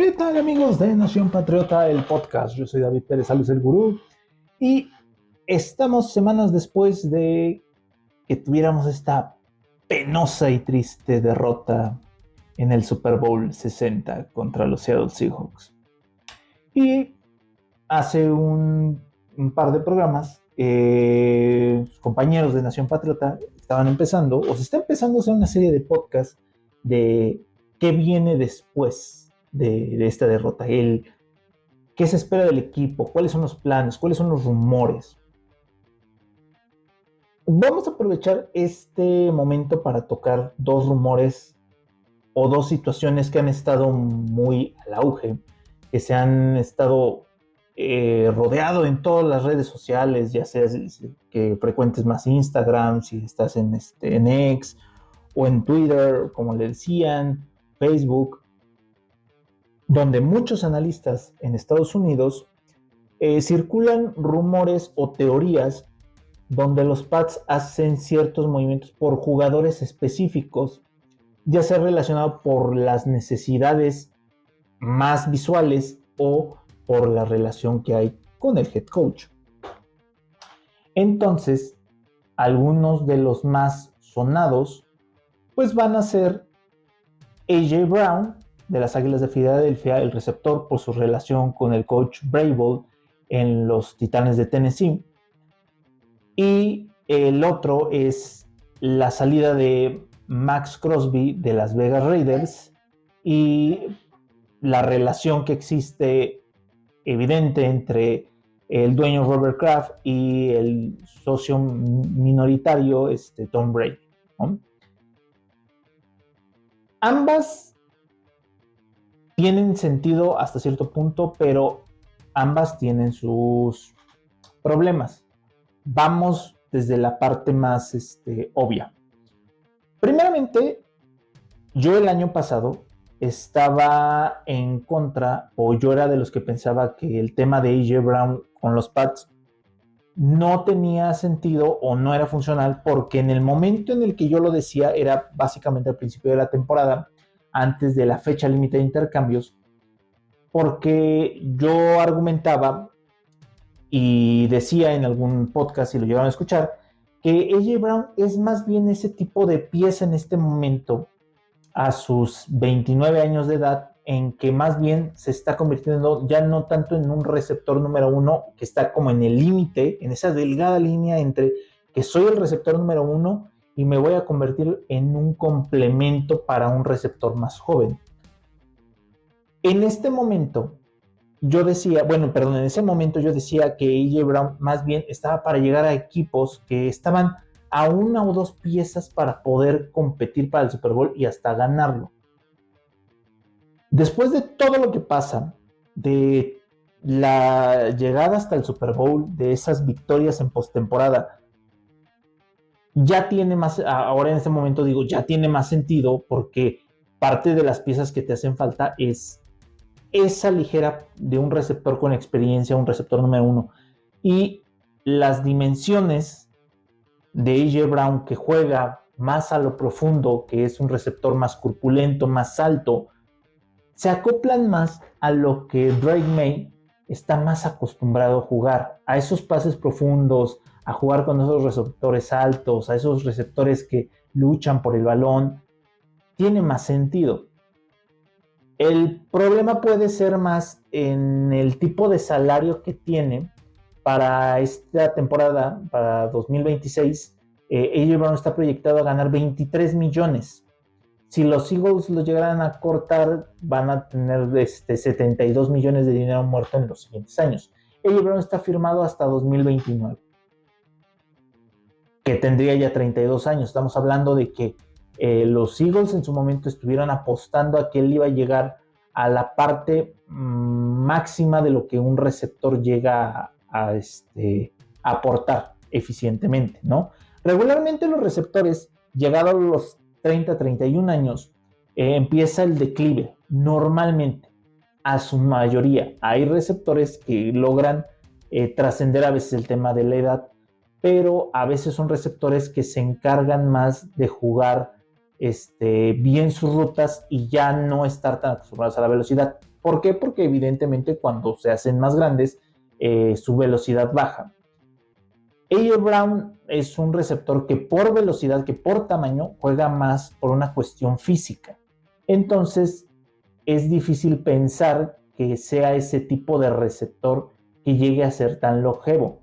¿Qué tal, amigos de Nación Patriota, el podcast? Yo soy David Pérez Alves, el gurú, y estamos semanas después de que tuviéramos esta penosa y triste derrota en el Super Bowl 60 contra los Seattle Seahawks. Y hace un par de programas, compañeros de Nación Patriota estaban empezando, o se está empezando a hacer una serie de podcasts de qué viene después de esta derrota, qué se espera del equipo, cuáles son los planes, cuáles son los rumores. Vamos a aprovechar este momento para tocar dos rumores o dos situaciones que han estado muy al auge, que se han estado rodeado en todas las redes sociales, ya sea que frecuentes más Instagram, si estás en X o en Twitter, como le decían, Facebook, donde muchos analistas en Estados Unidos circulan rumores o teorías donde los Pats hacen ciertos movimientos por jugadores específicos, ya sea relacionado por las necesidades más visuales o por la relación que hay con el head coach. Entonces, algunos de los más sonados pues van a ser A.J. Brown de las Águilas de Filadelfia, el receptor, por su relación con el coach Vrabel en los Titanes de Tennessee. Y el otro es la salida de Max Crosby de Las Vegas Raiders y la relación que existe evidente entre el dueño Robert Kraft y el socio minoritario Tom Brady, ¿no? Ambas tienen sentido hasta cierto punto, pero ambas tienen sus problemas. Vamos desde la parte más obvia. Primeramente, yo el año pasado estaba en contra, o yo era de los que pensaba que el tema de A.J. Brown con los Pats no tenía sentido o no era funcional, porque en el momento en el que yo lo decía era básicamente al principio de la temporada, antes de la fecha límite de intercambios, porque yo argumentaba y decía en algún podcast, si lo llegaron a escuchar, que A.J. Brown es más bien ese tipo de pieza en este momento, a sus 29 años de edad, en que más bien se está convirtiendo ya no tanto en un receptor número uno, que está como en el límite, en esa delgada línea entre que soy el receptor número uno y me voy a convertir en un complemento para un receptor más joven. En ese momento yo decía que A.J. Brown más bien estaba para llegar a equipos que estaban a una o dos piezas para poder competir para el Super Bowl y hasta ganarlo. Después de todo lo que pasa, de la llegada hasta el Super Bowl, de esas victorias en postemporada, ya tiene más, ahora en este momento digo, ya tiene más sentido, porque parte de las piezas que te hacen falta es esa ligera de un receptor con experiencia, un receptor número uno, y las dimensiones de A.J. Brown, que juega más a lo profundo, que es un receptor más corpulento, más alto, se acoplan más a lo que Drake May está más acostumbrado a jugar, a esos pases profundos, a jugar con esos receptores altos, a esos receptores que luchan por el balón. Tiene más sentido. El problema puede ser más en el tipo de salario que tiene para esta temporada, para 2026. A.J. Brown está proyectado a ganar 23 millones. Si los Eagles lo llegaran a cortar, van a tener 72 millones de dinero muerto en los siguientes años. A.J. Brown está firmado hasta 2029, que tendría ya 32 años. Estamos hablando de que los Eagles en su momento estuvieron apostando a que él iba a llegar a la parte máxima de lo que un receptor llega a aportar eficientemente, ¿no? Regularmente los receptores, llegados a los 30, 31 años, empieza el declive, normalmente, a su mayoría. Hay receptores que logran trascender a veces el tema de la edad, pero a veces son receptores que se encargan más de jugar bien sus rutas y ya no estar tan acostumbrados a la velocidad. ¿Por qué? Porque evidentemente cuando se hacen más grandes, su velocidad baja. AJ Brown es un receptor que por velocidad, que por tamaño, juega más por una cuestión física. Entonces, es difícil pensar que sea ese tipo de receptor que llegue a ser tan longevo.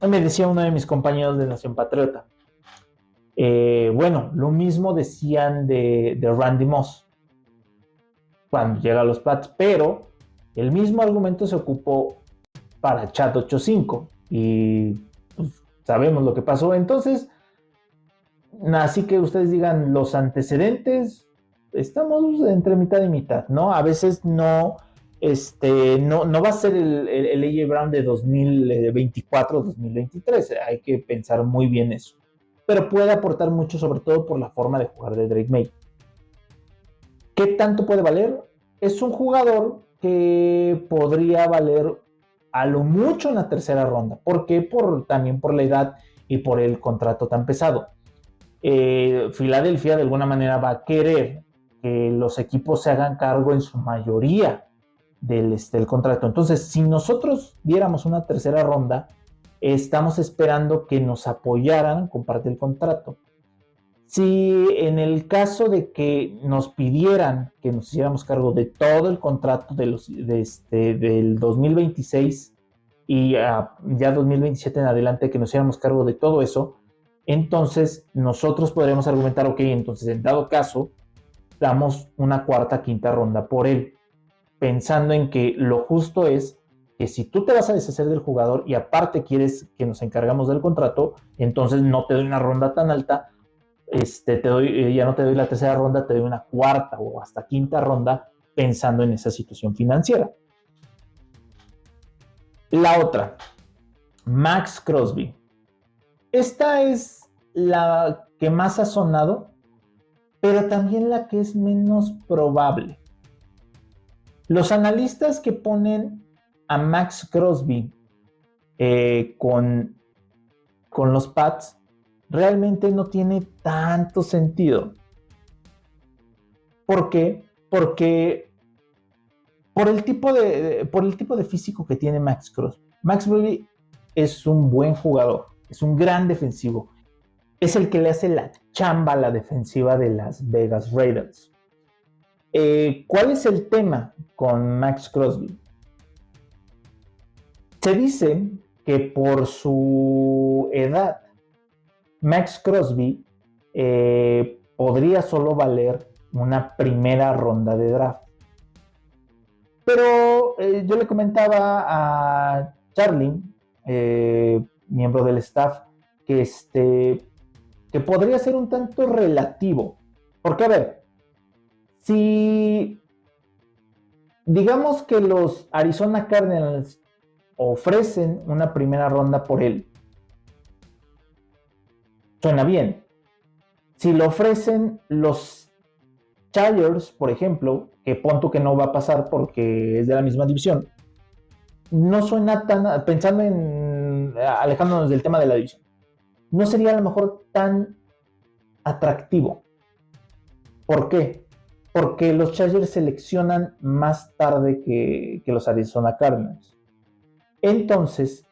Me decía uno de mis compañeros de Nación Patriota. Bueno, lo mismo decían de Randy Moss cuando llega a los Pats, pero el mismo argumento se ocupó para Chat 85 y pues, sabemos lo que pasó. Entonces, así que ustedes digan los antecedentes, estamos entre mitad y mitad, ¿no? A veces no va a ser el AJ Brown de 2024-2023, hay que pensar muy bien eso. Pero puede aportar mucho, sobre todo por la forma de jugar de Drake May. ¿Qué tanto puede valer? Es un jugador que podría valer a lo mucho en la tercera ronda. ¿Por qué? También por la edad y por el contrato tan pesado. Filadelfia de alguna manera va a querer que los equipos se hagan cargo en su mayoría del contrato. Entonces, si nosotros diéramos una tercera ronda, estamos esperando que nos apoyaran con parte del contrato. Si en el caso de que nos pidieran que nos hiciéramos cargo de todo el contrato del 2026 y ya 2027 en adelante, que nos hiciéramos cargo de todo eso, entonces nosotros podríamos argumentar, ok, entonces en dado caso, damos una cuarta, quinta ronda por él, pensando en que lo justo es que si tú te vas a deshacer del jugador y aparte quieres que nos encargamos del contrato, entonces no te doy una ronda tan alta, ya no te doy la tercera ronda, te doy una cuarta o hasta quinta ronda pensando en esa situación financiera. La otra, Max Crosby. Esta es la que más ha sonado, pero también la que es menos probable. Los analistas que ponen a Max Crosby con los Pats realmente no tiene tanto sentido. ¿Por qué? Porque por el tipo de físico que tiene Max Crosby. Max Crosby es un buen jugador, es un gran defensivo. Es el que le hace la chamba a la defensiva de las Vegas Raiders. ¿Cuál es el tema con Max Crosby? Se dice que por su edad, Max Crosby podría solo valer una primera ronda de draft. Pero yo le comentaba a Charlie, miembro del staff, que podría ser un tanto relativo. Porque, a ver, si digamos que los Arizona Cardinals ofrecen una primera ronda por él, suena bien. Si lo ofrecen los Chargers, por ejemplo, que punto que no va a pasar porque es de la misma división, no suena tan, pensando en alejándonos del tema de la división, no sería a lo mejor tan atractivo. ¿Por qué? Porque los Chargers seleccionan más tarde que los Arizona Cardinals. Entonces,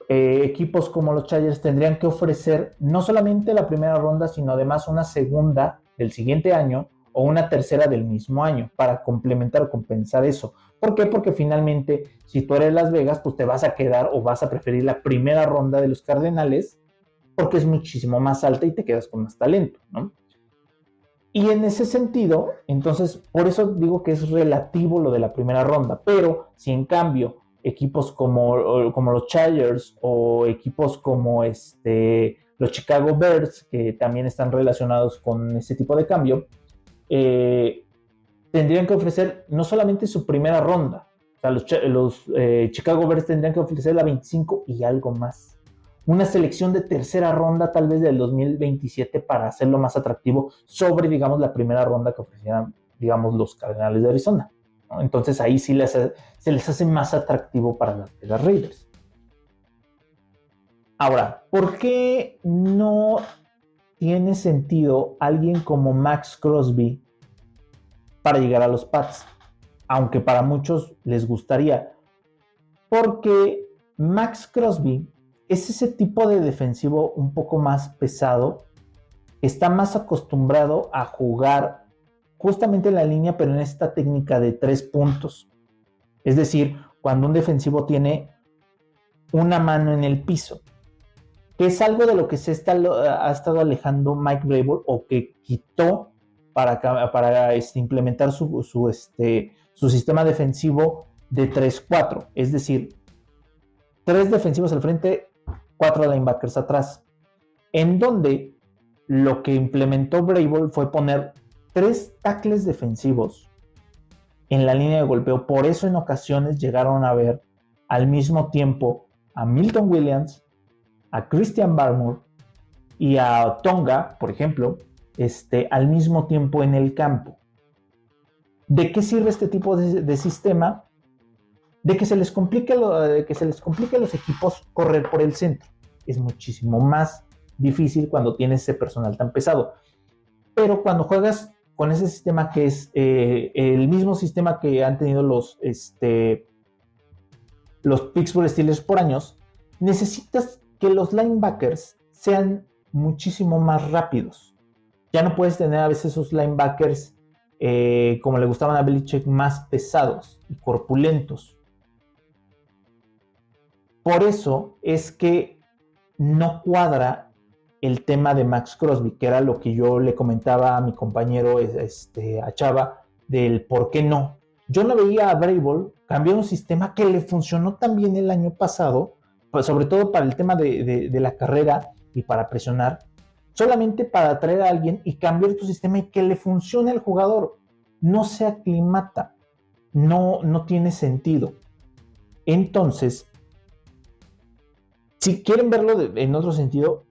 equipos como los Chargers tendrían que ofrecer no solamente la primera ronda, sino además una segunda del siguiente año o una tercera del mismo año para complementar o compensar eso. ¿Por qué? Porque finalmente, si tú eres Las Vegas, pues te vas a quedar o vas a preferir la primera ronda de los Cardenales porque es muchísimo más alta y te quedas con más talento, ¿no? Y en ese sentido, entonces, por eso digo que es relativo lo de la primera ronda, pero si en cambio equipos como los Chargers o equipos como los Chicago Bears, que también están relacionados con ese tipo de cambio, tendrían que ofrecer no solamente su primera ronda, o sea, los Chicago Bears tendrían que ofrecer la 25 y algo más. Una selección de tercera ronda tal vez del 2027 para hacerlo más atractivo sobre, digamos, la primera ronda que ofrecieran, digamos, los Cardenales de Arizona, ¿no? Entonces ahí sí se les hace más atractivo para las Raiders. Ahora, ¿por qué no tiene sentido alguien como Max Crosby para llegar a los Pats, aunque para muchos les gustaría, porque Max Crosby es ese tipo de defensivo un poco más pesado, está más acostumbrado a jugar justamente en la línea, pero en esta técnica de 3 puntos. Es decir, cuando un defensivo tiene una mano en el piso, que es algo de lo que ha estado alejando Mike Vrabel, o que quitó para implementar su sistema defensivo de 3-4, es decir, 3 defensivos al frente, 4 linebackers atrás, en donde lo que implementó Vrabel fue poner 3 tackles defensivos en la línea de golpeo. Por eso en ocasiones llegaron a ver al mismo tiempo a Milton Williams, a Christian Barmore y a Tonga, por ejemplo, al mismo tiempo en el campo. ¿De qué sirve este tipo de sistema? De que se les complique a los equipos correr por el centro. Es muchísimo más difícil cuando tienes ese personal tan pesado. Pero cuando juegas con ese sistema, que es el mismo sistema que han tenido los Pittsburgh Steelers por años, necesitas que los linebackers sean muchísimo más rápidos. Ya no puedes tener a veces esos linebackers como le gustaban a Belichick, más pesados y corpulentos. Por eso es que no cuadra el tema de Max Crosby, que era lo que yo le comentaba a mi compañero a Chava, del por qué no. Yo no veía a Vrabel cambiar un sistema que le funcionó tan bien el año pasado, pues sobre todo para el tema de la carrera y para presionar, solamente para traer a alguien y cambiar tu sistema y que le funcione al jugador. No se aclimata, no tiene sentido. Entonces, si quieren verlo en otro sentido,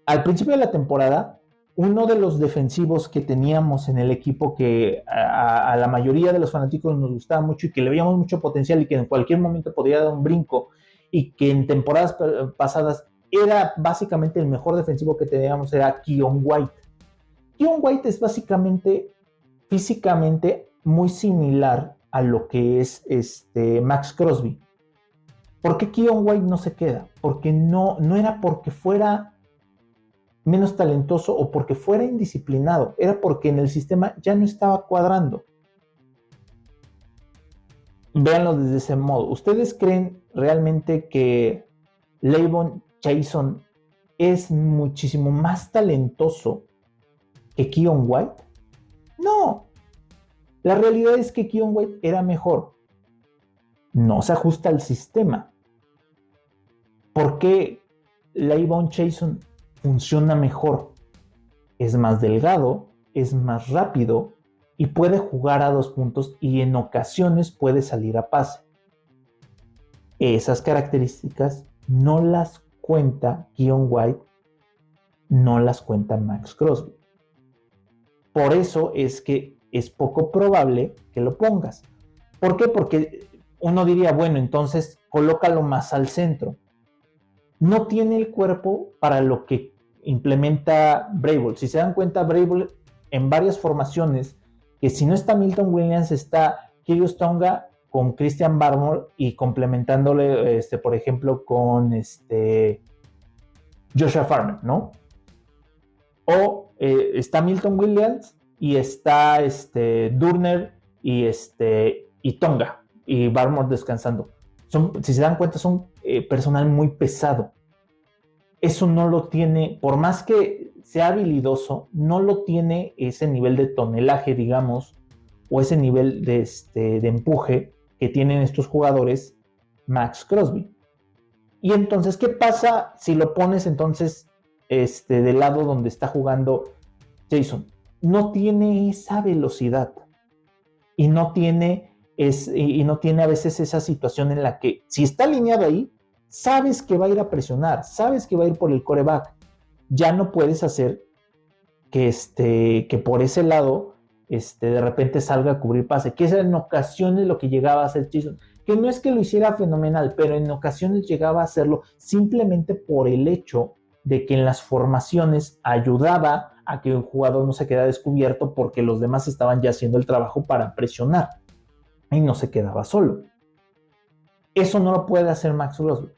al principio de la temporada, uno de los defensivos que teníamos en el equipo, que a la mayoría de los fanáticos nos gustaba mucho y que le veíamos mucho potencial y que en cualquier momento podría dar un brinco, y que en temporadas pasadas era básicamente el mejor defensivo que teníamos, era Keion White. Keion White es básicamente físicamente muy similar a lo que es Max Crosby. ¿Por qué Keion White no se queda? Porque no era porque fuera menos talentoso o porque fuera indisciplinado, era porque en el sistema ya no estaba cuadrando. Véanlo desde ese modo. ¿Ustedes creen realmente que Lavon Chason es muchísimo más talentoso que Keion White? No. La realidad es que Keion White era mejor. No se ajusta al sistema. ¿Por qué Lavon Chason funciona mejor? Es más delgado, es más rápido y puede jugar a 2 puntos, y en ocasiones puede salir a pase. Esas características no las cuenta Keion White, no las cuenta Max Crosby. Por eso es que es poco probable que lo pongas. ¿Por qué? Porque uno diría, bueno, entonces colócalo más al centro. No tiene el cuerpo para lo que implementa Vrabel. Si se dan cuenta, Vrabel en varias formaciones, que si no está Milton Williams, está Khyiris Tonga con Christian Barmore y complementándole, por ejemplo, con Joshua Farmer, ¿no? O está Milton Williams y está Durner y Tonga y Barmore descansando. Si se dan cuenta, son personal muy pesado. Eso no lo tiene, por más que sea habilidoso, no lo tiene ese nivel de tonelaje, digamos, o ese nivel de empuje que tienen estos jugadores Max Crosby. Y entonces, ¿qué pasa si lo pones entonces del lado donde está jugando Chason? No tiene esa velocidad y no tiene a veces esa situación en la que, si está alineado ahí, sabes que va a ir a presionar, sabes que va a ir por el quarterback. Ya no puedes hacer que por ese lado de repente salga a cubrir pase, que es en ocasiones lo que llegaba a hacer Chason, que no es que lo hiciera fenomenal, pero en ocasiones llegaba a hacerlo simplemente por el hecho de que en las formaciones ayudaba a que un jugador no se queda descubierto porque los demás estaban ya haciendo el trabajo para presionar y no se quedaba solo. Eso no lo puede hacer Max Crosby.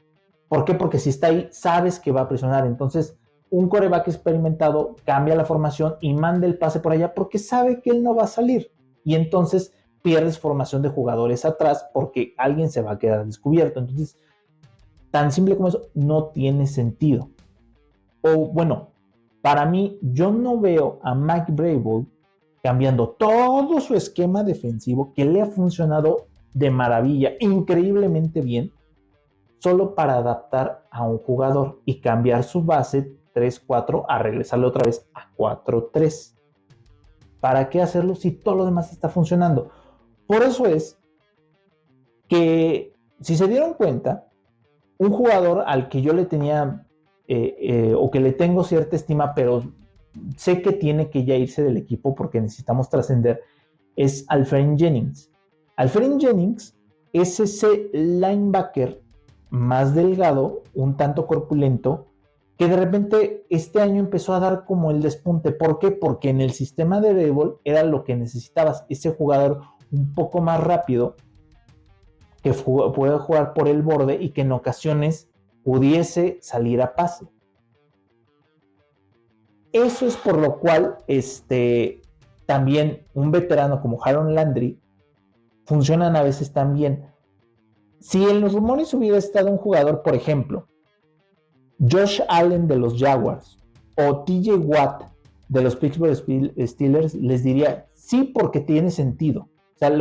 ¿Por qué? Porque si está ahí, sabes que va a presionar. Entonces, un quarterback experimentado cambia la formación y manda el pase por allá porque sabe que él no va a salir. Y entonces pierdes formación de jugadores atrás porque alguien se va a quedar descubierto. Entonces, tan simple como eso, no tiene sentido. O bueno, para mí, yo no veo a Mike Vrabel cambiando todo su esquema defensivo que le ha funcionado de maravilla, increíblemente bien, solo para adaptar a un jugador y cambiar su base 3-4 a regresarle otra vez a 4-3. ¿Para qué hacerlo si todo lo demás está funcionando? Por eso es que, si se dieron cuenta, un jugador al que yo le tenía o que le tengo cierta estima, pero sé que tiene que ya irse del equipo porque necesitamos trascender, es Alfred Jennings. Alfred Jennings es ese linebacker más delgado, un tanto corpulento, que de repente este año empezó a dar como el despunte. ¿Por qué? Porque en el sistema de Vrabel era lo que necesitabas, ese jugador un poco más rápido, que pueda jugar por el borde y que en ocasiones pudiese salir a pase. Eso es por lo cual también un veterano como Harold Landry funcionan a veces tan bien. Si en los rumores hubiera estado un jugador, por ejemplo, Josh Allen de los Jaguars o TJ Watt de los Pittsburgh Steelers, les diría sí, porque tiene sentido. O sea,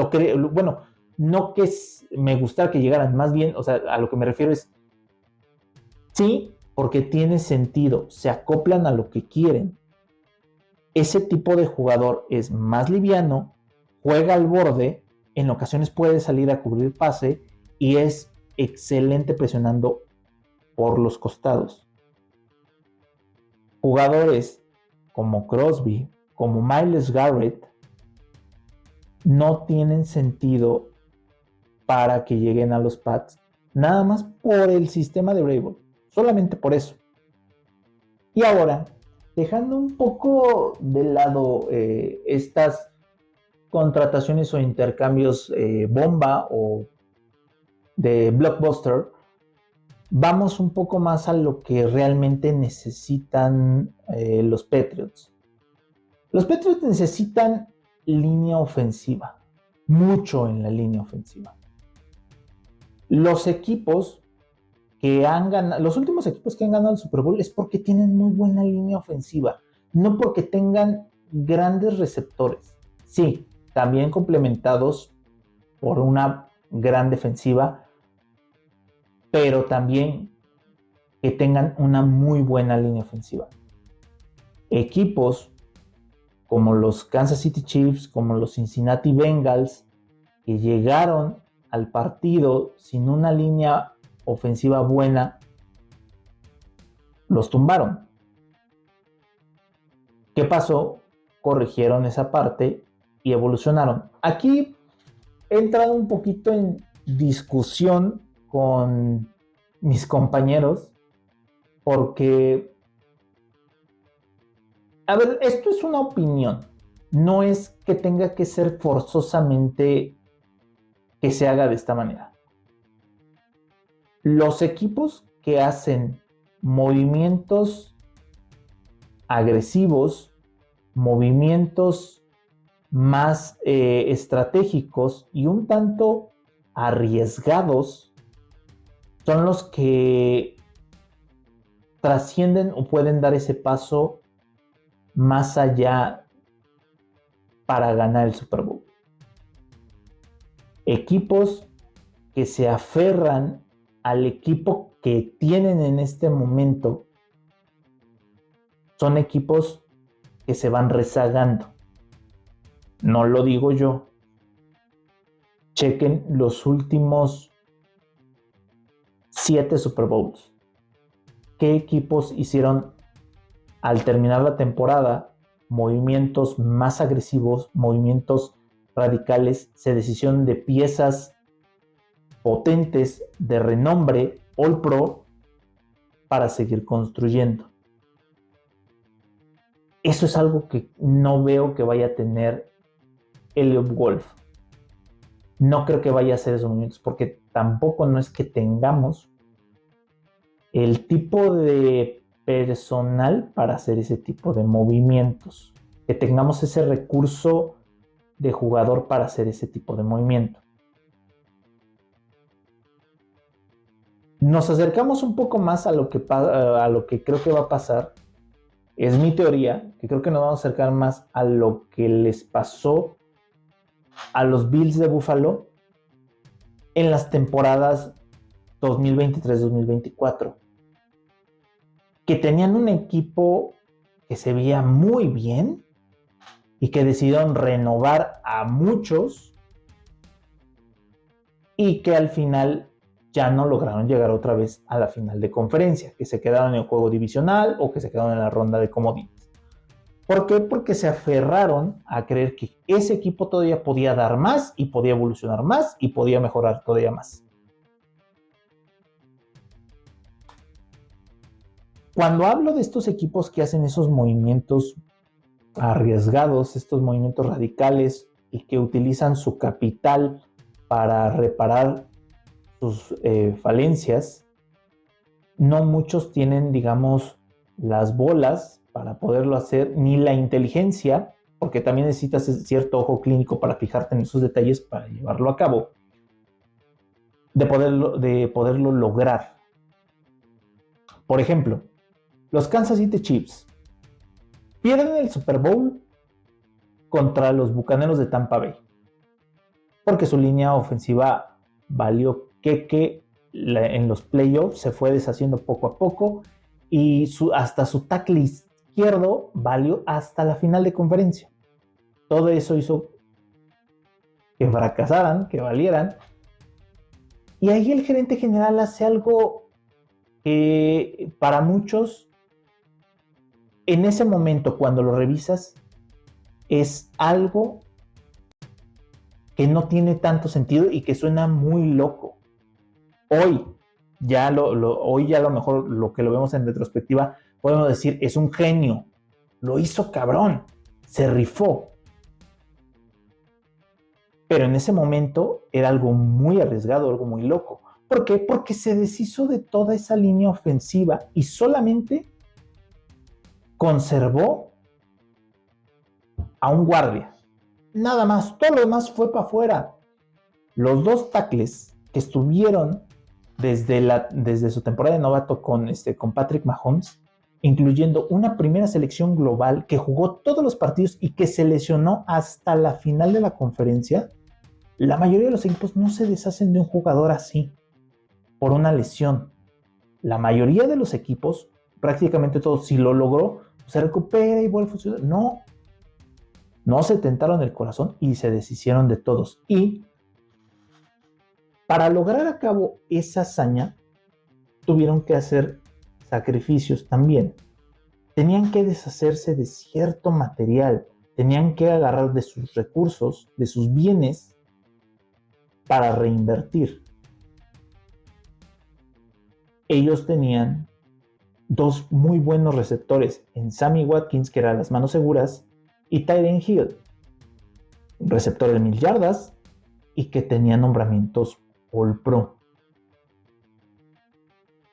bueno, no que me gustara que llegaran, más bien, o sea, a lo que me refiero es sí, porque tiene sentido, se acoplan a lo que quieren. Ese tipo de jugador es más liviano, juega al borde, en ocasiones puede salir a cubrir pase y es excelente presionando por los costados. Jugadores como Crosby, como Myles Garrett, no tienen sentido para que lleguen a los Pats, nada más por el sistema de Vrabel, solamente por eso. Y ahora, dejando un poco de lado estas contrataciones o intercambios bomba o de blockbuster, vamos un poco más a lo que realmente necesitan los Patriots. Los Patriots necesitan línea ofensiva, mucho en la línea ofensiva. Los equipos que han ganado, los últimos equipos que han ganado el Super Bowl es porque tienen muy buena línea ofensiva, no porque tengan grandes receptores. Sí, también complementados por una gran defensiva, pero también que tengan una muy buena línea ofensiva. Equipos como los Kansas City Chiefs, como los Cincinnati Bengals, que llegaron al partido sin una línea ofensiva buena, los tumbaron. ¿Qué pasó? Corrigieron esa parte y evolucionaron. Aquí he entrado un poquito en discusión con mis compañeros porque, a ver, esto es una opinión, no es que tenga que ser forzosamente que se haga de esta manera. Los equipos que hacen movimientos agresivos, movimientos más estratégicos y un tanto arriesgados, son los que trascienden o pueden dar ese paso más allá para ganar el Super Bowl. Equipos que se aferran al equipo que tienen en este momento son equipos que se van rezagando. No lo digo yo. Chequen los últimos 7 Super Bowls. ¿Qué equipos hicieron al terminar la temporada movimientos más agresivos, movimientos radicales, se deshicieron de piezas potentes de renombre All Pro para seguir construyendo? Eso es algo que no veo que vaya a tener Eliot Wolf. No creo que vaya a hacer esos movimientos, porque tampoco no es que tengamos el tipo de personal para hacer ese tipo de movimientos, que tengamos ese recurso de jugador para hacer ese tipo de movimiento. Nos acercamos un poco más a lo que creo que va a pasar. Es mi teoría, que creo que nos vamos a acercar más a lo que les pasó a los Bills de Buffalo en las temporadas 2023-2024, que tenían un equipo que se veía muy bien y que decidieron renovar a muchos y que al final ya no lograron llegar otra vez a la final de conferencia, que se quedaron en el juego divisional o que se quedaron en la ronda de comodines. ¿Por qué? Porque se aferraron a creer que ese equipo todavía podía dar más y podía evolucionar más y podía mejorar todavía más. Cuando hablo de estos equipos que hacen esos movimientos arriesgados, estos movimientos radicales y que utilizan su capital para reparar sus falencias, no muchos tienen, digamos, las bolas para poderlo hacer, ni la inteligencia, porque también necesitas cierto ojo clínico para fijarte en esos detalles para llevarlo a cabo, de poderlo lograr. Por ejemplo, los Kansas City Chiefs pierden el Super Bowl contra los Bucaneros de Tampa Bay, porque su línea ofensiva valió que en los playoffs se fue deshaciendo poco a poco y hasta su tackle izquierdo valió hasta la final de conferencia. Todo eso hizo que fracasaran, que valieran. Y ahí el gerente general hace algo que para muchos, en ese momento cuando lo revisas, es algo que no tiene tanto sentido y que suena muy loco. Hoy ya a lo mejor lo que lo vemos en retrospectiva, podemos decir, es un genio, lo hizo cabrón, se rifó. Pero en ese momento era algo muy arriesgado, algo muy loco. ¿Por qué? Porque se deshizo de toda esa línea ofensiva y solamente conservó a un guardia. Nada más, todo lo demás fue para afuera. Los 2 tackles que estuvieron desde su temporada de novato con Patrick Mahomes, incluyendo una primera selección global que jugó todos los partidos y que se lesionó hasta la final de la conferencia, la mayoría de los equipos no se deshacen de un jugador así por una lesión. La mayoría de los equipos, prácticamente todos, si lo logró, se recupera y vuelve a funcionar. No se tentaron el corazón y se deshicieron de todos. Y para lograr a cabo esa hazaña, tuvieron que hacer sacrificios también. Tenían que deshacerse de cierto material, tenían que agarrar de sus recursos, de sus bienes, para reinvertir. Ellos tenían 2 muy buenos receptores en Sammy Watkins, que eran las manos seguras, y Tyreek Hill, un receptor de 1000 yardas y que tenía nombramientos All Pro.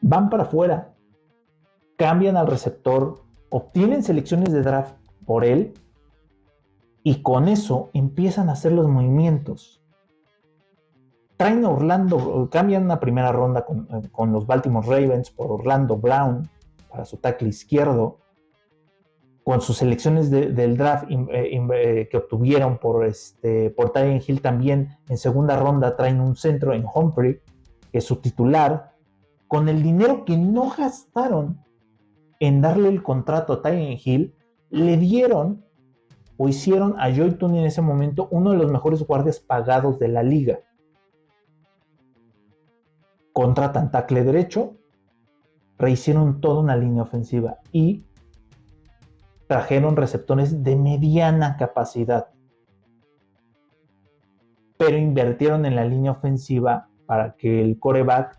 Van para afuera, cambian al receptor, obtienen selecciones de draft por él y con eso empiezan a hacer los movimientos. Traen a Orlando, cambian una primera ronda con los Baltimore Ravens por Orlando Brown para su tackle izquierdo. Con sus selecciones del draft que obtuvieron por Tyreek Hill también en segunda ronda traen un centro en Humphrey, que es su titular, con el dinero que no gastaron en darle el contrato a Tyreek Hill, le dieron o hicieron a Joey Tooney en ese momento uno de los mejores guardias pagados de la liga. Contratan tackle derecho, rehicieron toda una línea ofensiva y trajeron receptores de mediana capacidad, pero invirtieron en la línea ofensiva para que el quarterback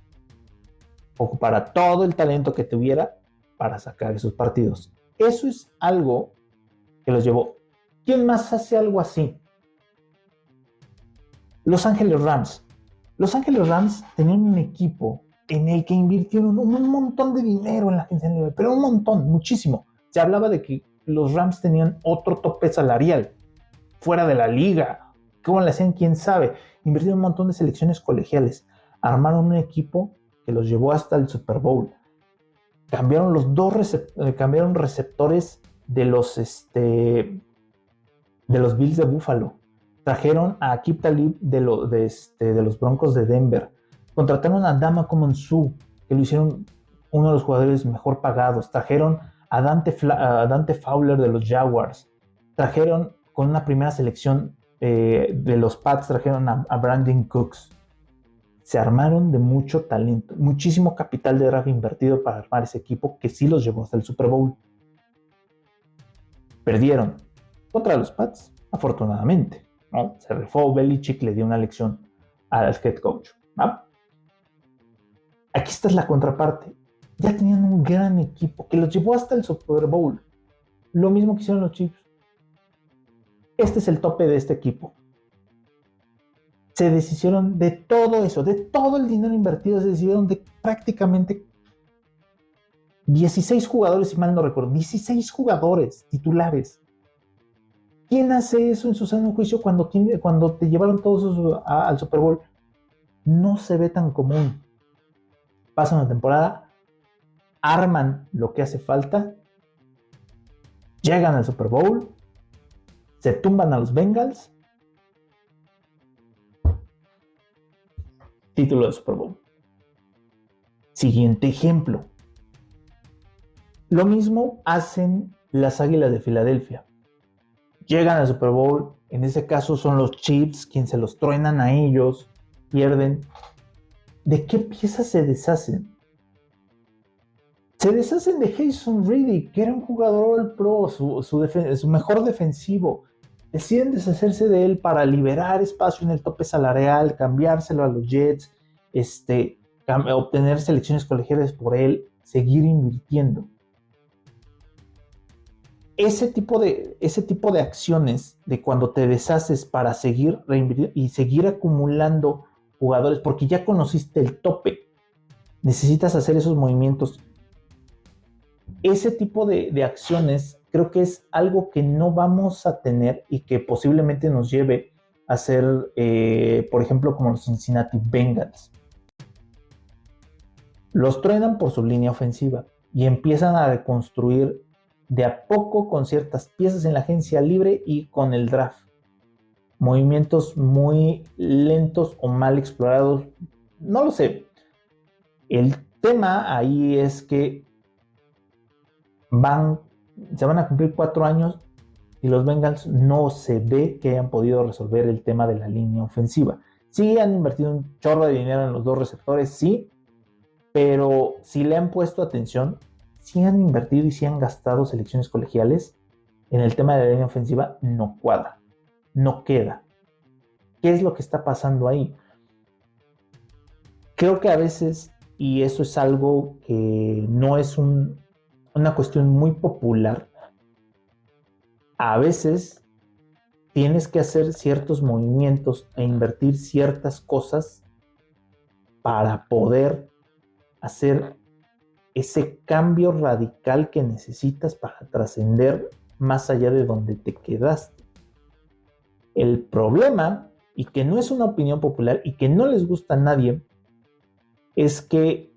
ocupara todo el talento que tuviera para sacar esos partidos. Eso es algo que los llevó. ¿Quién más hace algo así? Los Ángeles Rams. Los Ángeles Rams tenían un equipo en el que invirtieron un montón de dinero en la agencia libre, pero un montón, muchísimo. Se hablaba de que los Rams tenían otro tope salarial fuera de la liga. ¿Cómo le hacían? ¿Quién sabe? Invirtieron un montón de selecciones colegiales. Armaron un equipo que los llevó hasta el Super Bowl. Cambiaron cambiaron receptores de los Bills de Buffalo. Trajeron a Aqib Talib de los Broncos de Denver. Contrataron a Dama Suh, que lo hicieron uno de los jugadores mejor pagados. Trajeron a Dante Fowler de los Jaguars. Trajeron con una primera selección de los Pats, trajeron a Brandon Cooks. Se armaron de mucho talento, muchísimo capital de draft invertido para armar ese equipo que sí los llevó hasta el Super Bowl. Perdieron contra los Pats, afortunadamente, ¿no? Se rifó Belichick, le dio una lección al head coach, ¿no? Aquí está la contraparte. Ya tenían un gran equipo que los llevó hasta el Super Bowl. Lo mismo que hicieron los Chiefs. Este es el tope de este equipo. Se deshicieron de todo eso, de todo el dinero invertido, se deshicieron de prácticamente 16 jugadores, si mal no recuerdo, 16 jugadores titulares. ¿Quién hace eso en su sano juicio cuando te llevaron todos al Super Bowl? No se ve tan común. Pasa una temporada, arman lo que hace falta, llegan al Super Bowl, se tumban a los Bengals, título de Super Bowl. Siguiente ejemplo. Lo mismo hacen las Águilas de Filadelfia. Llegan al Super Bowl, en ese caso son los Chiefs quienes se los truenan a ellos, pierden. ¿De qué piezas se deshacen? Se deshacen de Jason Riddick, que era un jugador all pro, su mejor defensivo. Deciden deshacerse de él para liberar espacio en el tope salarial, cambiárselo a los Jets, obtener selecciones colegiales por él, seguir invirtiendo. Ese tipo de acciones, de cuando te deshaces para seguir reinvirtiendo y seguir acumulando jugadores, porque ya conociste el tope, necesitas hacer esos movimientos. Ese tipo de acciones creo que es algo que no vamos a tener y que posiblemente nos lleve a ser, por ejemplo, como los Cincinnati Bengals. Los truenan por su línea ofensiva y empiezan a reconstruir de a poco con ciertas piezas en la agencia libre y con el draft. Movimientos muy lentos o mal explorados, no lo sé. El tema ahí es que se van a cumplir 4 años y los Bengals no se ve que hayan podido resolver el tema de la línea ofensiva. Sí han invertido un chorro de dinero en los dos receptores, sí, pero si le han puesto atención, sí han invertido y sí han gastado selecciones colegiales en el tema de la línea ofensiva, no cuadra, no queda. ¿Qué es lo que está pasando ahí? Creo que a veces, y eso es algo que no es una cuestión muy popular, a veces tienes que hacer ciertos movimientos e invertir ciertas cosas para poder hacer ese cambio radical que necesitas para trascender más allá de donde te quedaste. El problema, y que no es una opinión popular y que no les gusta a nadie, es que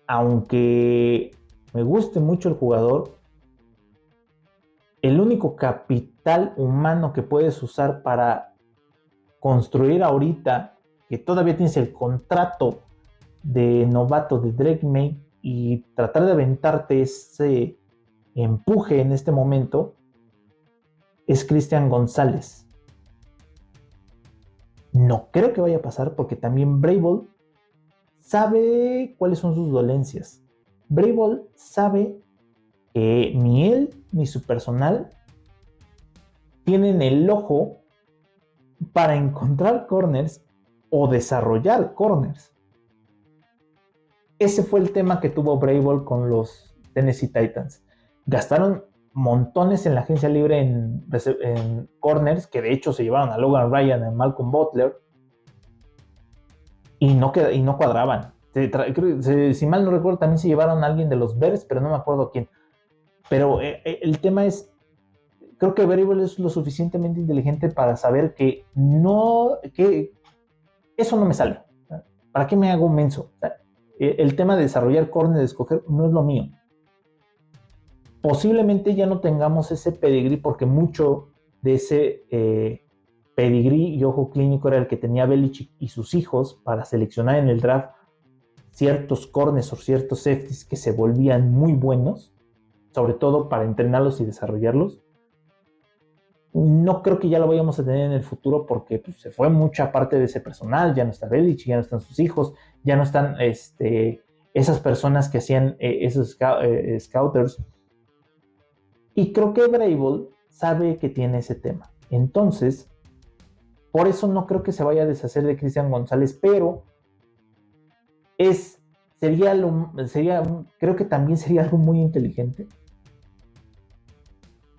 aunque me guste mucho el jugador, el único capital humano que puedes usar para construir ahorita, que todavía tienes el contrato de novato de Drake May y tratar de aventarte ese empuje en este momento, es Christian González. No creo que vaya a pasar porque también Vrabel sabe cuáles son sus dolencias. Vrabel sabe que ni él ni su personal tienen el ojo para encontrar corners o desarrollar corners. Ese fue el tema que tuvo Vrabel con los Tennessee Titans. Gastaron montones en la agencia libre en corners, que de hecho se llevaron a Logan Ryan, a Malcolm Butler, y no cuadraban. Si mal no recuerdo, también se llevaron a alguien de los Bears, pero no me acuerdo quién. Pero el tema es, creo que Vrabel es lo suficientemente inteligente para saber que eso no me sale. ¿Para qué me hago menso? El tema de desarrollar corner, de escoger, no es lo mío. Posiblemente ya no tengamos ese pedigrí, porque mucho de ese pedigrí y ojo clínico era el que tenía Belichick y sus hijos para seleccionar en el draft ciertos corners o ciertos safeties que se volvían muy buenos, sobre todo para entrenarlos y desarrollarlos. No creo que ya lo vayamos a tener en el futuro, porque pues, se fue mucha parte de ese personal. Ya no está Belichick, ya no están sus hijos, ya no están esas personas que hacían esos scouters. Y creo que Vrabel sabe que tiene ese tema. Entonces, por eso no creo que se vaya a deshacer de Christian González, pero creo que también sería algo muy inteligente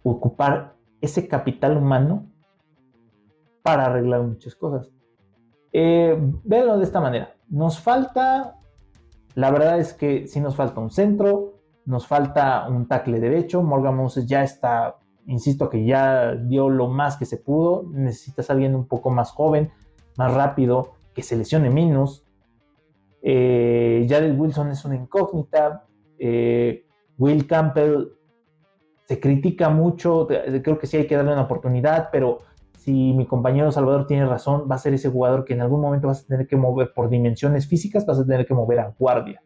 ocupar ese capital humano para arreglar muchas cosas. Véanlo de esta manera. La verdad es que sí nos falta un centro, nos falta un tackle derecho. Morgan Moses ya está, insisto, que ya dio lo más que se pudo. Necesitas a alguien un poco más joven, más rápido, que se lesione menos. Jared Wilson es una incógnita. Will Campbell se critica mucho. Creo que sí hay que darle una oportunidad, pero si mi compañero Salvador tiene razón, va a ser ese jugador que en algún momento vas a tener que mover por dimensiones físicas, vas a tener que mover a guardia.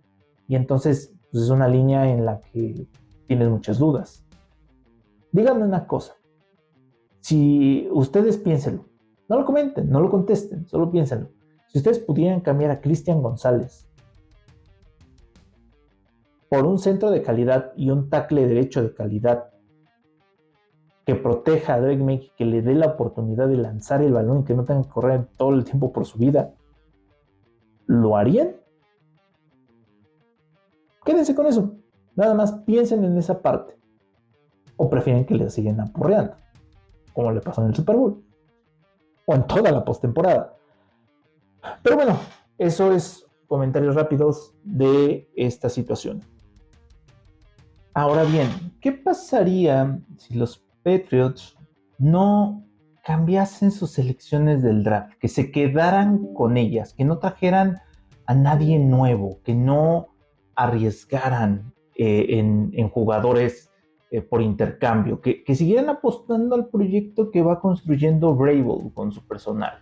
Y entonces pues es una línea en la que tienes muchas dudas. Díganme una cosa. Si ustedes piénsenlo, no lo comenten, no lo contesten, solo piénsenlo. Si ustedes pudieran cambiar a Christian González por un centro de calidad y un tackle derecho de calidad que proteja a Drake Maye, que le dé la oportunidad de lanzar el balón y que no tenga que correr todo el tiempo por su vida, ¿lo harían? Quédense con eso. Nada más piensen en esa parte. ¿O prefieren que le sigan apurreando, como le pasó en el Super Bowl o en toda la postemporada? Pero bueno, eso es comentarios rápidos de esta situación. Ahora bien, ¿qué pasaría si los Patriots no cambiasen sus selecciones del draft, que se quedaran con ellas, que no trajeran a nadie nuevo, que no arriesgaran en jugadores por intercambio, que siguieran apostando al proyecto que va construyendo Vrabel con su personal?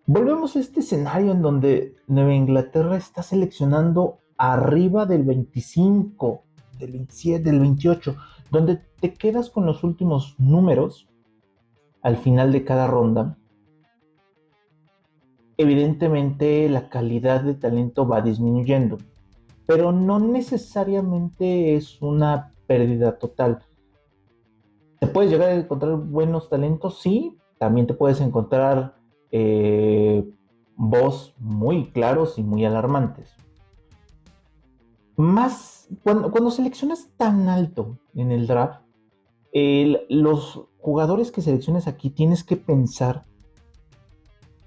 Volvemos a este escenario en donde Nueva Inglaterra está seleccionando arriba del 25, del 27, del 28, donde te quedas con los últimos números al final de cada ronda. Evidentemente la calidad de talento va disminuyendo, pero no necesariamente es una pérdida total. ¿Te puedes llegar a encontrar buenos talentos? Sí, también te puedes encontrar voz muy claros y muy alarmantes. Más cuando seleccionas tan alto en el draft, los jugadores que seleccionas aquí tienes que pensar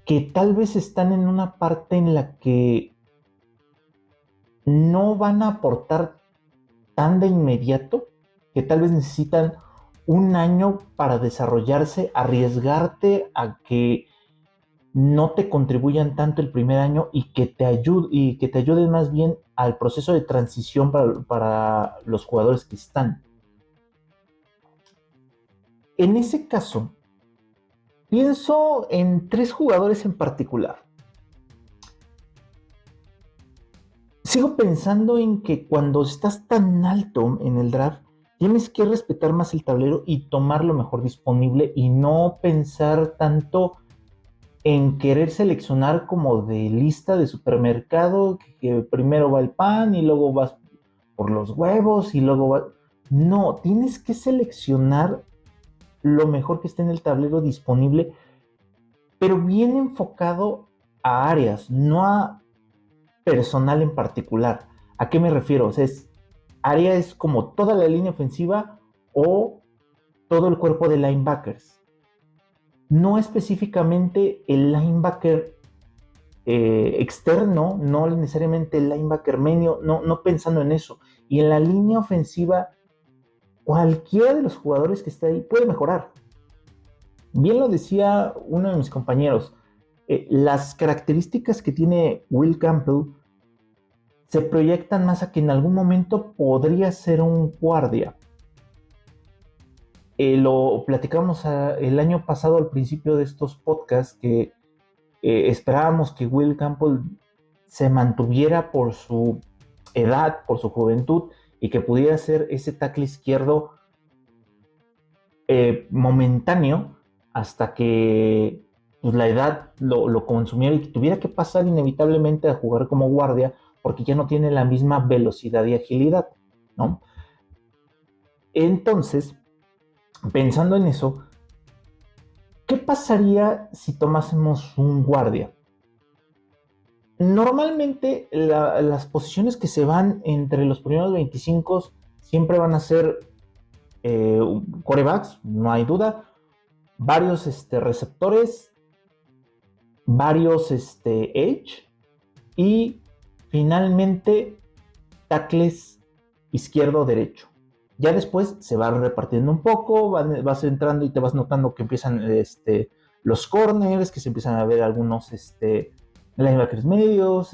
que tal vez están en una parte en la que no van a aportar tan de inmediato, que tal vez necesitan un año para desarrollarse, arriesgarte a que no te contribuyan tanto el primer año y que te ayuden más bien al proceso de transición para los jugadores que están. En ese caso, pienso en 3 jugadores en particular. Sigo pensando en que cuando estás tan alto en el draft, tienes que respetar más el tablero y tomar lo mejor disponible y no pensar tanto en querer seleccionar como de lista de supermercado, que primero va el pan y luego vas por los huevos y luego va... No, tienes que seleccionar lo mejor que esté en el tablero disponible, pero bien enfocado a áreas, no a personal en particular. ¿A qué me refiero? O sea, área es como toda la línea ofensiva o todo el cuerpo de linebackers. No específicamente el linebacker externo, no necesariamente el linebacker medio, no pensando en eso. Y en la línea ofensiva, cualquiera de los jugadores que esté ahí puede mejorar. Bien lo decía uno de mis compañeros, las características que tiene Will Campbell se proyectan más a que en algún momento podría ser un guardia. Lo platicamos el año pasado al principio de estos podcasts que esperábamos que Will Campbell se mantuviera por su edad, por su juventud y que pudiera ser ese tackle izquierdo momentáneo hasta que pues, la edad lo consumiera y que tuviera que pasar inevitablemente a jugar como guardia porque ya no tiene la misma velocidad y agilidad, ¿no? Entonces, pensando en eso, ¿qué pasaría si tomásemos un guardia? Normalmente las posiciones que se van entre los primeros 25 siempre van a ser quarterbacks, no hay duda, varios receptores, varios edge y finalmente tackles izquierdo-derecho. Ya después se va repartiendo un poco, vas entrando y te vas notando que empiezan los corners, que se empiezan a ver algunos linebackers medios,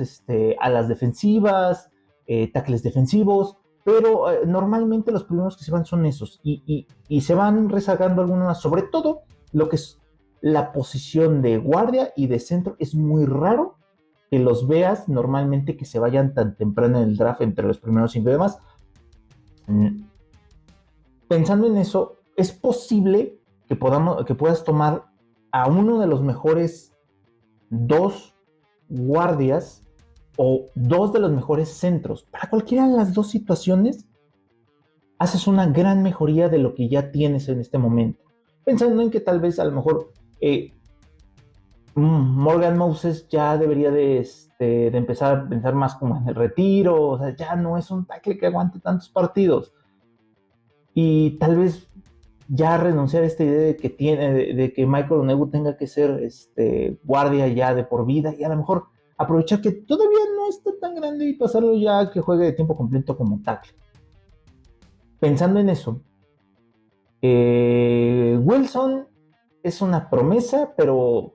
alas defensivas, tackles defensivos, pero normalmente los primeros que se van son esos y se van rezagando algunos, sobre todo lo que es la posición de guardia y de centro. Es muy raro que los veas normalmente que se vayan tan temprano en el draft entre los primeros 5 y demás. Pensando en eso, es posible que puedas tomar a uno de los mejores 2 guardias o 2 de los mejores centros. Para cualquiera de las 2 situaciones, haces una gran mejoría de lo que ya tienes en este momento. Pensando en que tal vez a lo mejor Morgan Moses ya debería de empezar a pensar más como en el retiro, o sea, ya no es un tackle que aguante tantos partidos. Y tal vez ya renunciar a esta idea de que Michael Onwenu tenga que ser guardia ya de por vida y a lo mejor aprovechar que todavía no está tan grande y pasarlo ya a que juegue de tiempo completo como tackle. Pensando en eso, Wilson es una promesa, pero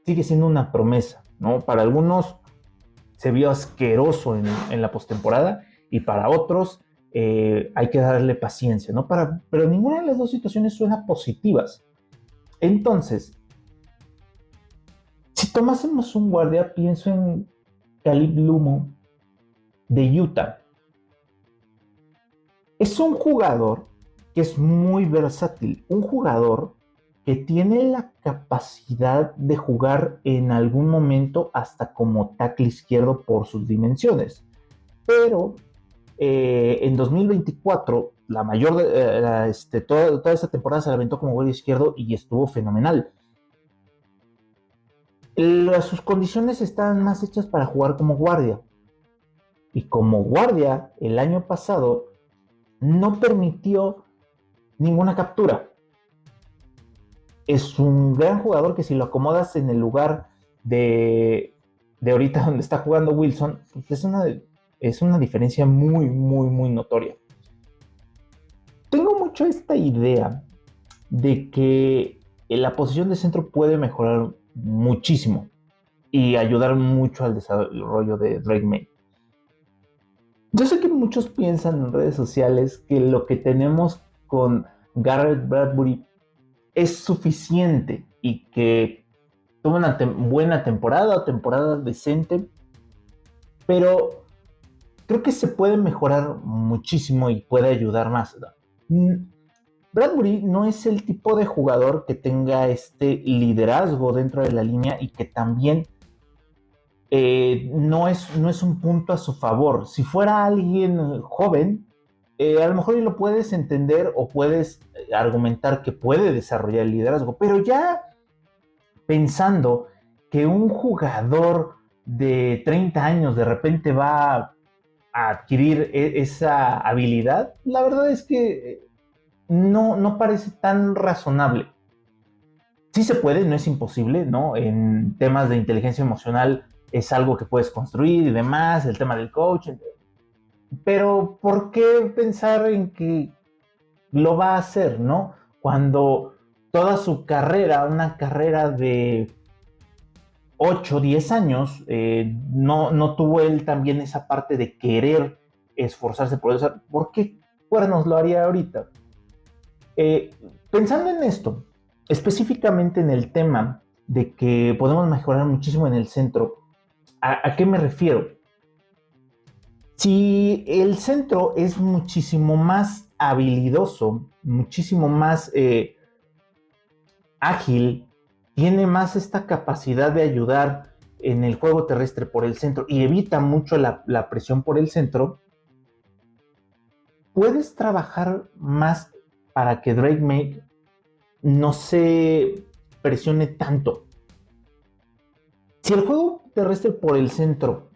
sigue siendo una promesa, ¿no? Para algunos se vio asqueroso en la postemporada y para otros hay que darle paciencia, ¿no? Pero ninguna de las 2 situaciones suena positivas. Entonces, si tomásemos un guardia, pienso en Caleb Lumo de Utah. Es un jugador que es muy versátil, un jugador que tiene la capacidad de jugar en algún momento hasta como tackle izquierdo por sus dimensiones. Pero en 2024, toda esta temporada se la aventó como guardia izquierdo y estuvo fenomenal. Sus condiciones estaban más hechas para jugar como guardia. Y como guardia, el año pasado no permitió ninguna captura. Es un gran jugador que si lo acomodas en el lugar de ahorita donde está jugando Wilson, pues es una diferencia muy, muy, muy notoria. Tengo mucho esta idea de que la posición de centro puede mejorar muchísimo y ayudar mucho al desarrollo de Drake Maye. Yo sé que muchos piensan en redes sociales que lo que tenemos con Garrett Bradbury es suficiente y que tuvo una buena temporada o temporada decente, pero creo que se puede mejorar muchísimo y puede ayudar más. Bradbury no es el tipo de jugador que tenga este liderazgo dentro de la línea y que también no es un punto a su favor. Si fuera alguien joven, a lo mejor lo puedes entender o puedes argumentar que puede desarrollar el liderazgo, pero ya pensando que un jugador de 30 años de repente va a adquirir esa habilidad, la verdad es que no parece tan razonable. Sí se puede, no es imposible, ¿no? En temas de inteligencia emocional es algo que puedes construir y demás, el tema del coach, pero ¿por qué pensar en que lo va a hacer, ¿no? Cuando toda su carrera, una carrera de 8, 10 años, no tuvo él también esa parte de querer esforzarse por eso. ¿Por qué cuernos lo haría ahorita? Pensando en esto, específicamente en el tema de que podemos mejorar muchísimo en el centro, ¿a qué me refiero? Si el centro es muchísimo más habilidoso, muchísimo más ágil, tiene más esta capacidad de ayudar en el juego terrestre por el centro y evita mucho la presión por el centro, puedes trabajar más para que Drake May no se presione tanto. Si el juego terrestre por el centro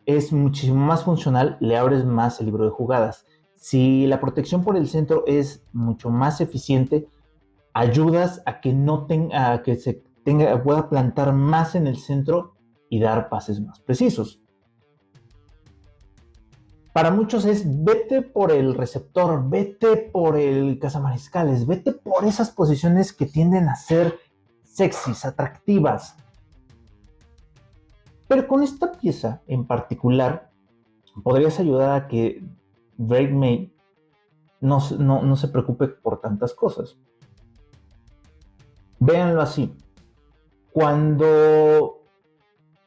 es muchísimo más funcional, le abres más el libro de jugadas. Si la protección por el centro es mucho más eficiente, ayudas a que no tenga, a que se tenga, pueda plantar más en el centro y dar pases más precisos. Para muchos es vete por el receptor, vete por el cazamariscales, vete por esas posiciones que tienden a ser sexys, atractivas. Pero con esta pieza en particular, podrías ayudar a que Drake May no se preocupe por tantas cosas. Véanlo así. Cuando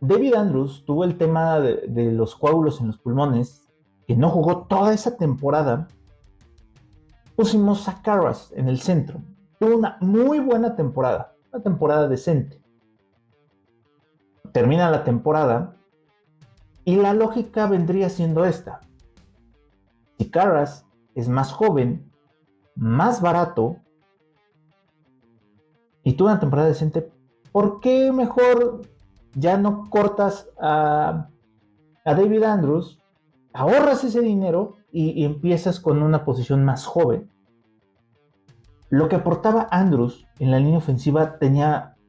David Andrews tuvo el tema de los coágulos en los pulmones, que no jugó toda esa temporada, pusimos a Karras en el centro. Tuvo una muy buena temporada, una temporada decente. Termina la temporada y la lógica vendría siendo esta. Si Karras es más joven, más barato y tuvo una temporada decente, ¿por qué mejor ya no cortas a David Andrews, ahorras ese dinero y empiezas con una posición más joven? Lo que aportaba Andrews en la línea ofensiva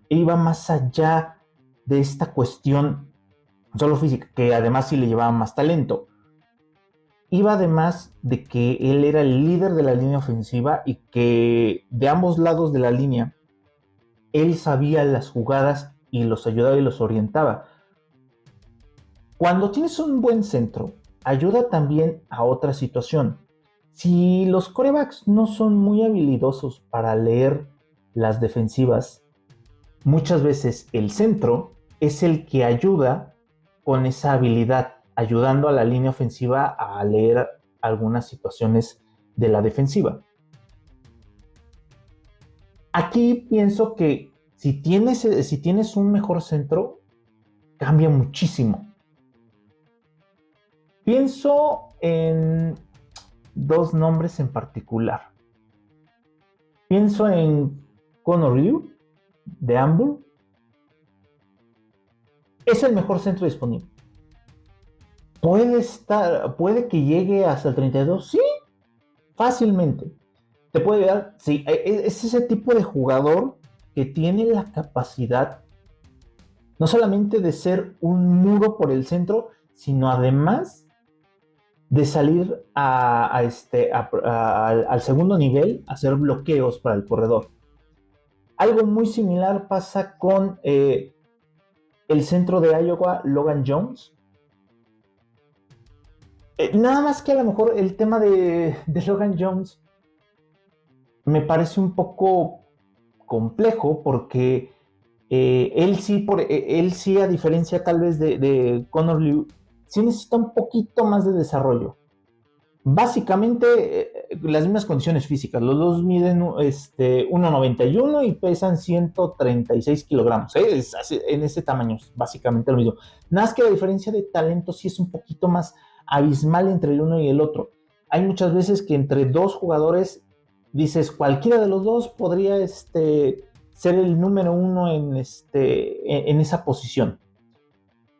iba más allá de esta cuestión solo física, que además sí le llevaba más talento. Iba además de que él era el líder de la línea ofensiva y que de ambos lados de la línea él sabía las jugadas y los ayudaba y los orientaba. Cuando tienes un buen centro, ayuda también a otra situación. Si los quarterbacks no son muy habilidosos para leer las defensivas, muchas veces el centro es el que ayuda con esa habilidad, ayudando a la línea ofensiva a leer algunas situaciones de la defensiva. Aquí pienso que si tienes un mejor centro, cambia muchísimo. Pienso en dos nombres en particular. Pienso en Connor Liu de Ambull. Es el mejor centro disponible. Puede que llegue hasta el 32, sí, fácilmente. Te puede dar, sí, es ese tipo de jugador que tiene la capacidad no solamente de ser un muro por el centro, sino además de salir al segundo nivel a hacer bloqueos para el corredor. Algo muy similar pasa con el centro de Iowa, Logan Jones. Nada más que a lo mejor el tema de Logan Jones me parece un poco complejo porque él sí, a diferencia tal vez de Connor Liu, sí necesita un poquito más de desarrollo. Básicamente las mismas condiciones físicas. Los dos miden 1,91 y pesan 136 kilogramos. Es en ese tamaño, básicamente lo mismo. Nada más que la diferencia de talento sí es un poquito más abismal entre el uno y el otro. Hay muchas veces que entre dos jugadores dices, cualquiera de los dos podría ser el número uno en esa posición.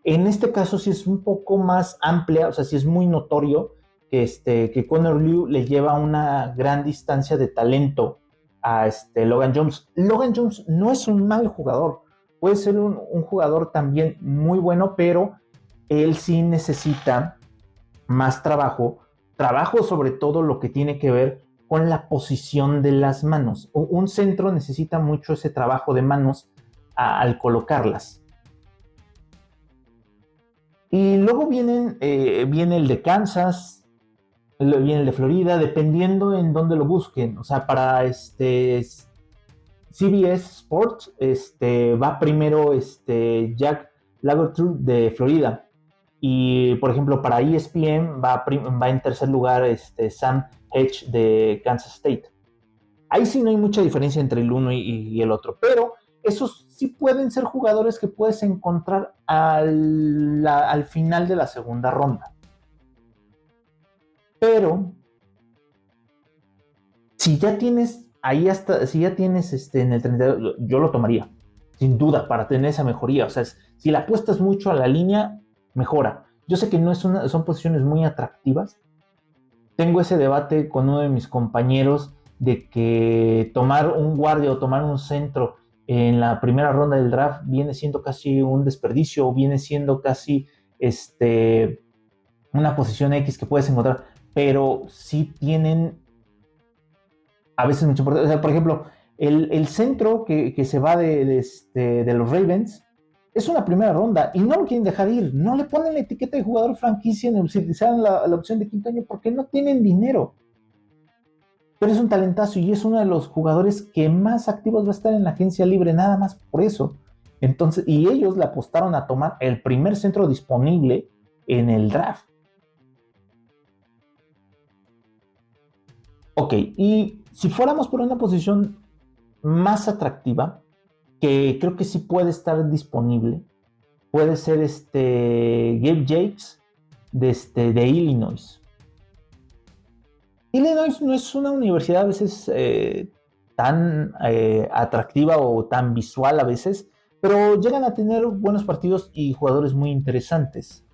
En este caso sí es un poco más amplia, o sea, sí es muy notorio que Conor Liu le lleva una gran distancia de talento a Logan Jones. Logan Jones no es un mal jugador, puede ser un jugador también muy bueno, pero él sí necesita más trabajo sobre todo lo que tiene que ver con la posición de las manos. Un centro necesita mucho ese trabajo de manos al colocarlas. Y luego viene el de Kansas, viene el de Florida, dependiendo en dónde lo busquen. O sea, para CBS Sports va primero Jack Lagertrude de Florida. Y, por ejemplo, para ESPN va en tercer lugar Sam Hedge de Kansas State. Ahí sí no hay mucha diferencia entre el uno y el otro, pero esos sí pueden ser jugadores que puedes encontrar al final de la segunda ronda. Pero si ya tienes si ya tienes en el 32, yo lo tomaría, sin duda, para tener esa mejoría. O sea, si la apuestas mucho a la línea, mejora. Yo sé que no son posiciones muy atractivas. Tengo ese debate con uno de mis compañeros de que tomar un guardia o tomar un centro en la primera ronda del draft viene siendo casi un desperdicio o viene siendo casi una posición X que puedes encontrar, pero sí tienen a veces mucho importancia. O sea, por ejemplo, el centro que se va de los Ravens es una primera ronda y no lo quieren dejar ir. No le ponen la etiqueta de jugador franquicia en utilizar la opción de quinto año porque no tienen dinero. Pero es un talentazo y es uno de los jugadores que más activos va a estar en la agencia libre, nada más por eso. Entonces, y ellos le apostaron a tomar el primer centro disponible en el draft. Ok, y si fuéramos por una posición más atractiva, que creo que sí puede estar disponible, puede ser Gabe Jakes de Illinois. Illinois no es una universidad a veces tan atractiva o tan visual a veces, pero llegan a tener buenos partidos y jugadores muy interesantes.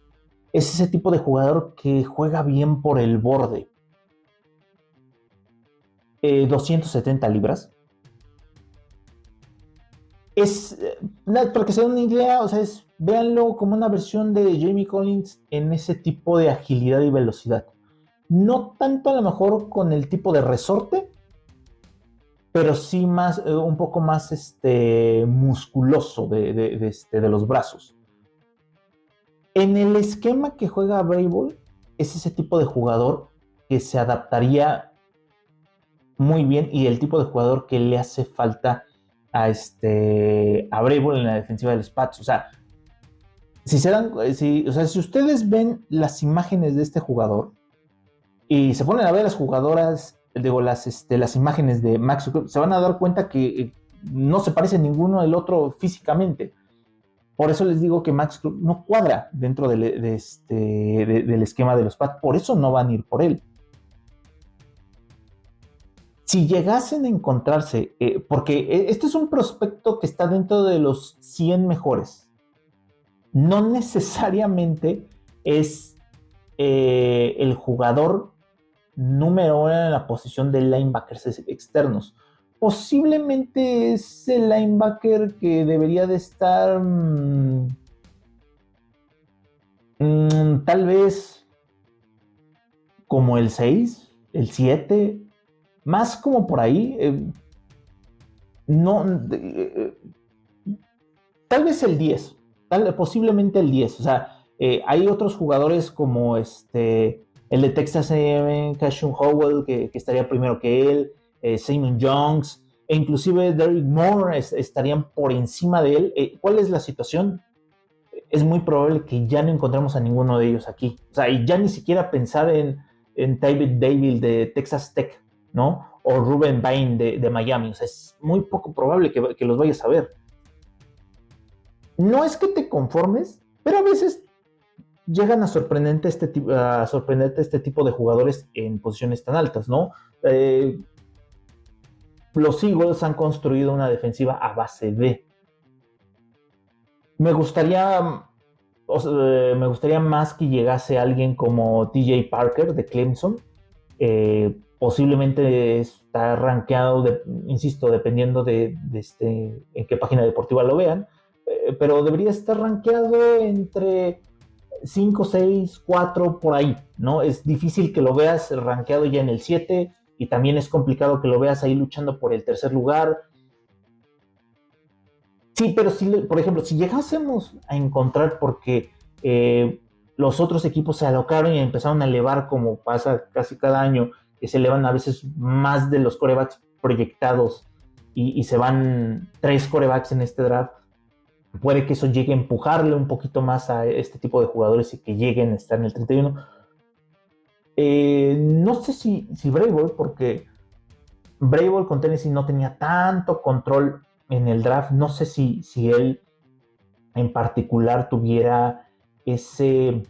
Es ese tipo de jugador que juega bien por el borde. 270 libras. Para que se den una idea, o sea, véanlo como una versión de Jamie Collins en ese tipo de agilidad y velocidad. No tanto a lo mejor con el tipo de resorte, pero sí más, un poco más musculoso de los brazos. En el esquema que juega Vrabel, es ese tipo de jugador que se adaptaría muy bien y el tipo de jugador que le hace falta a Vrabel en la defensiva de los Pats. O sea, si ustedes ven las imágenes de este jugador y se ponen a ver las jugadoras, las imágenes de Max Zuckerberg, se van a dar cuenta que no se parece ninguno del otro físicamente. Por eso les digo que Max no cuadra dentro del esquema de los Pats. Por eso no van a ir por él. Si llegasen a encontrarse, porque este es un prospecto que está dentro de los 100 mejores, no necesariamente es el jugador número 1 en la posición de linebackers externos. Posiblemente es el linebacker que debería de estar tal vez como el 6, el 7, más como por ahí. Tal vez el 10, posiblemente el 10. O sea, hay otros jugadores como el de Texas A&M, Cashion Howell, que estaría primero que él, Simon Jones, e inclusive Derrick Moore estarían por encima de él. ¿Cuál es la situación? Es muy probable que ya no encontremos a ninguno de ellos aquí. O sea, y ya ni siquiera pensar en David Davis de Texas Tech, ¿no? O Ruben Bain de Miami. O sea, es muy poco probable que los vayas a ver. No es que te conformes, pero a veces llegan a sorprenderte este tipo de jugadores en posiciones tan altas, ¿no? Los Eagles han construido una defensiva a base de. Me gustaría me gustaría más que llegase alguien como TJ Parker de Clemson. Posiblemente está rankeado, insisto, dependiendo de en qué página deportiva lo vean, pero debería estar rankeado entre 5, 6, 4 por ahí, ¿no? Es difícil que lo veas rankeado ya en el 7 y también es complicado que lo veas ahí luchando por el tercer lugar. Sí, pero si, por ejemplo, si llegásemos a encontrar porque los otros equipos se alocaron y empezaron a elevar como pasa casi cada año, que se elevan a veces más de los quarterbacks proyectados y se van 3 quarterbacks en este draft, puede que eso llegue a empujarle un poquito más a este tipo de jugadores y que lleguen a estar en el 31. No sé si Vrabel, porque Vrabel con Tennessee no tenía tanto control en el draft. No sé si él en particular tuviera ese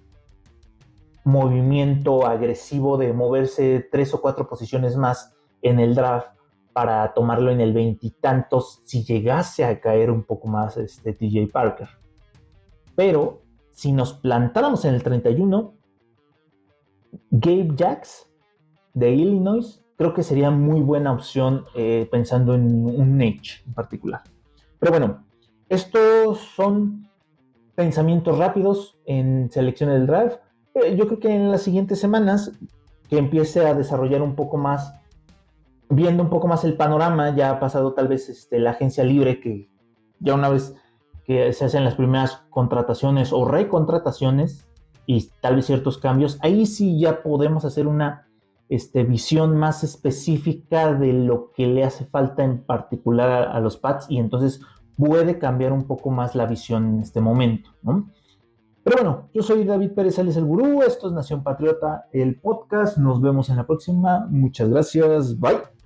movimiento agresivo de moverse 3 o 4 posiciones más en el draft para tomarlo en el 20 y tantos si llegase a caer un poco más TJ Parker. Pero si nos plantáramos en el 31, Gabe Jacks de Illinois creo que sería muy buena opción pensando en un edge en particular. Pero bueno, estos son pensamientos rápidos en selección del draft. Yo creo que en las siguientes semanas que empiece a desarrollar un poco más, viendo un poco más el panorama, ya ha pasado tal vez la agencia libre, que ya una vez que se hacen las primeras contrataciones o recontrataciones y tal vez ciertos cambios, ahí sí ya podemos hacer una visión más específica de lo que le hace falta en particular a los Pats y entonces puede cambiar un poco más la visión en este momento, ¿no? Pero bueno, yo soy David Pérez Sales el Gurú, esto es Nación Patriota, el podcast, nos vemos en la próxima, muchas gracias, bye.